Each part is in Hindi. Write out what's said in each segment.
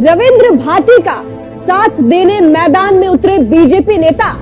रविंद्र भाटी का साथ देने मैदान में उतरे बीजेपी नेता।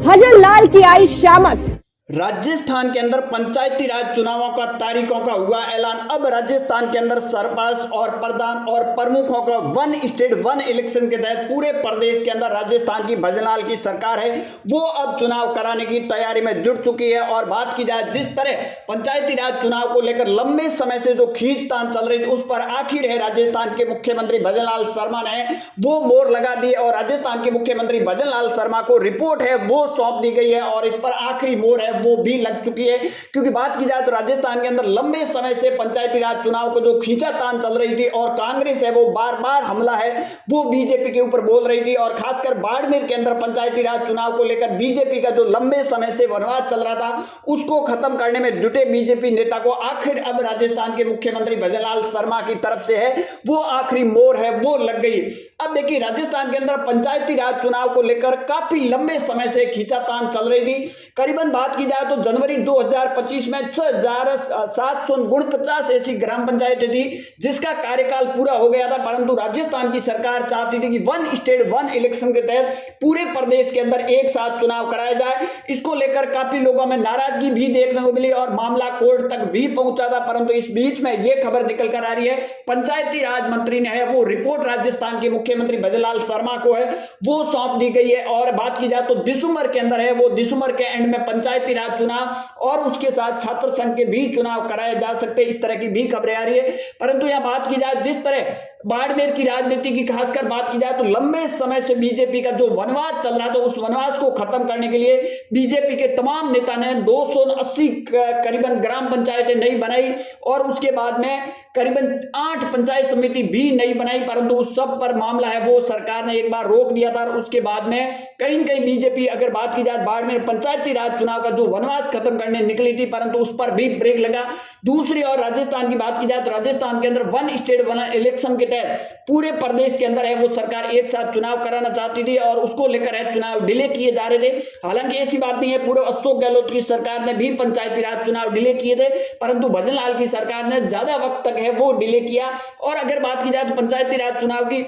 भजन लाल की आई शामत। राजस्थान के अंदर पंचायती राज चुनावों का तारीखों का हुआ ऐलान। अब राजस्थान के अंदर सरपंच और प्रधान और प्रमुखों का वन स्टेट वन इलेक्शन के तहत पूरे प्रदेश के अंदर राजस्थान की भजनलाल की सरकार है वो अब चुनाव कराने की तैयारी में जुट चुकी है। और बात की जाए जिस तरह पंचायती राज चुनाव को लेकर लंबे समय से जो खींचतान चल रही थी उस पर आखिर है राजस्थान के मुख्यमंत्री भजनलाल शर्मा ने वो मोहर लगा दी और राजस्थान के मुख्यमंत्री भजनलाल शर्मा को रिपोर्ट है वो सौंप दी गई है और इस पर आखिरी मोहर है वो भी लग चुकी है। क्योंकि बात की जाए तो राजस्थान के अंदर लंबे समय से पंचायती राज चुनाव को जो खींचातान चल रही थी और कांग्रेस है वो बार बार हमला है वो बीजेपी के ऊपर बोल रही थी और खासकर बाड़मेर के अंदर पंचायती राज चुनाव को लेकर बीजेपी का जो लंबे समय से वनवाद चल रहा था उसको खत्म करने में जुटे बीजेपी नेता को आखिर अब राजस्थान के मुख्यमंत्री भजनलाल शर्मा की तरफ से है वो आखिरी मोहर है वो लग गई। अब देखिए राजस्थान के अंदर पंचायती राज चुनाव को लेकर काफी लंबे समय से खींचातान चल रही थी। करीबन बात की जाए तो जनवरी 2025 में 6,749 ऐसी ग्राम पंचायतें थी जिसका कार्यकाल पूरा हो गया था, परंतु राजस्थान की सरकार चाहती थी कि वन स्टेट वन इलेक्शन के तहत पूरे प्रदेश के अंदर एक साथ चुनाव कराया जाए। इसको लेकर काफी लोगों में नाराजगी भी देखने को मिली और मामला कोर्ट तक भी पहुंचा था, परंतु इस बीच में यह खबर निकल कर आ रही है पंचायती राज मंत्री ने है वो रिपोर्ट राजस्थान के मुख्यमंत्री भजनलाल शर्मा को है वो सौंप दी गई है। और बात की जाए तो दिसंबर के अंदर है वो दिसंबर के एंड में पंचायती राज चुनाव और उसके साथ छात्र संघ के भी चुनाव कराए जा सकते हैं, इस तरह की भी खबरें आ रही है। परंतु यह बात की जाए जिस तरह बाड़मेर की राजनीति की खासकर बात की जाए तो लंबे समय से बीजेपी का जो वनवास चल रहा था उस वनवास को खत्म करने के लिए बीजेपी के तमाम नेता ने 280 करीबन ग्राम पंचायतें नहीं बनाई और उसके बाद में करीबन 8 पंचायत समिति भी नहीं बनाई, परंतु उस सब पर मामला है वो सरकार ने एक बार रोक दिया था। और उसके बाद में कहीं न कहीं बीजेपी अगर बात की जाए बाड़मेर पंचायती राज चुनाव का जो वनवास खत्म करने निकली थी परंतु उस पर भी ब्रेक लगा। दूसरी और राजस्थान की बात की जाए तो राजस्थान के अंदर वन स्टेट वन इलेक्शन के तहत पूरे प्रदेश के अंदर है वो सरकार एक साथ चुनाव कराना चाहती थी और उसको लेकर है चुनाव डिले किए जा रहे थे। हालांकि ऐसी बात नहीं है, पूर्व अशोक गहलोत की सरकार ने भी पंचायती राज चुनाव डिले किए थे, परंतु भजनलाल की सरकार ने ज्यादा वक्त तक है वो डिले किया। और अगर बात की जाए तो पंचायती राज चुनाव की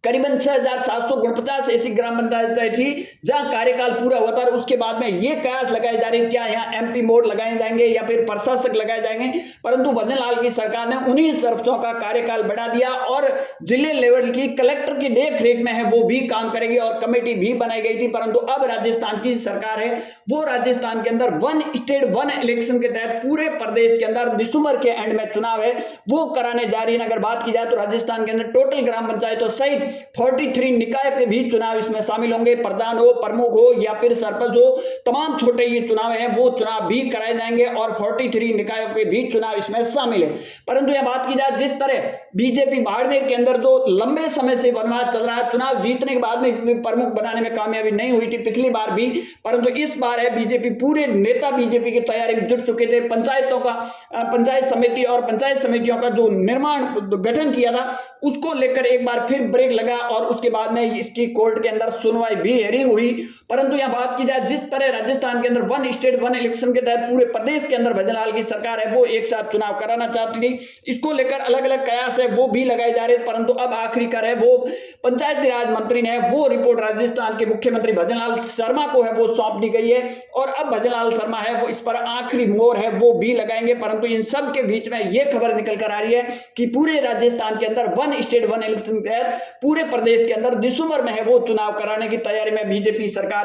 करीबन 6,749 ऐसी ग्राम पंचायतें थी जहां कार्यकाल पूरा हुआ था और उसके बाद में ये कयास लगाए जा रहे क्या यहाँ एमपी मोड लगाए जाएंगे या फिर प्रशासक लगाए जाएंगे, परंतु भजनलाल की सरकार ने उन्हीं सरपंचों का कार्यकाल बढ़ा दिया और जिले लेवल की कलेक्टर की देख रेख में है वो भी काम करेगी और कमेटी भी बनाई गई थी। परंतु अब राजस्थान की सरकार है वो राजस्थान के अंदर वन स्टेट वन इलेक्शन के तहत पूरे प्रदेश के अंदर दिसंबर के एंड में चुनाव है वो कराने जा रही है। अगर बात की जाए तो राजस्थान के अंदर टोटल ग्राम पंचायतों सहित 43 निकाय के भी चुनाव इसमें शामिल होंगे। प्रधान हो, प्रमुख हो या फिर सरपंच हो, तमाम छोटे ये चुनाव हैं वो चुनाव भी कराए जाएंगे और 43 निकायों के भी चुनाव इसमें शामिल है। परंतु यह बात की जाए जिस तरह बीजेपी बाड़मेर के अंदर जो लंबे समय से वनवाद चल रहा है, चुनाव जीतने के बाद में प्रमुख बनाने में कामयाबी नहीं हुई थी पिछली बार भी, परंतु इस बार है बीजेपी पूरे नेता बीजेपी की तैयारी में जुट चुके थे। पंचायतों का पंचायत समिति और पंचायत समितियों का जो निर्माण गठन किया था उसको लेकर एक बार फिर ब्रेक लगा और उसके बाद में इसकी कोर्ट के अंदर सुनवाई भी हेयरिंग हुई। परंतु यह बात की जाए जिस तरह राजस्थान के अंदर वन स्टेट वन इलेक्शन के तहत पूरे प्रदेश के अंदर भजनलाल की सरकार है वो एक साथ चुनाव कराना चाहती थी, इसको लेकर अलग अलग कयास है वो भी लगाए जा रहे, परंतु अब आखिरकार है वो पंचायती राज मंत्री ने वो रिपोर्ट राजस्थान के मुख्यमंत्री भजनलाल शर्मा को है वो सौंप दी गई है और अब भजनलाल शर्मा है वो इस पर आखिरी मोहर है वो भी लगाएंगे। परंतु इन सब के बीच में यह खबर निकल कर आ रही है कि पूरे राजस्थान के अंदर वन स्टेट वन इलेक्शन के तहत पूरे प्रदेश के अंदर दिसंबर में है वो चुनाव कराने की तैयारी में बीजेपी सरकार है।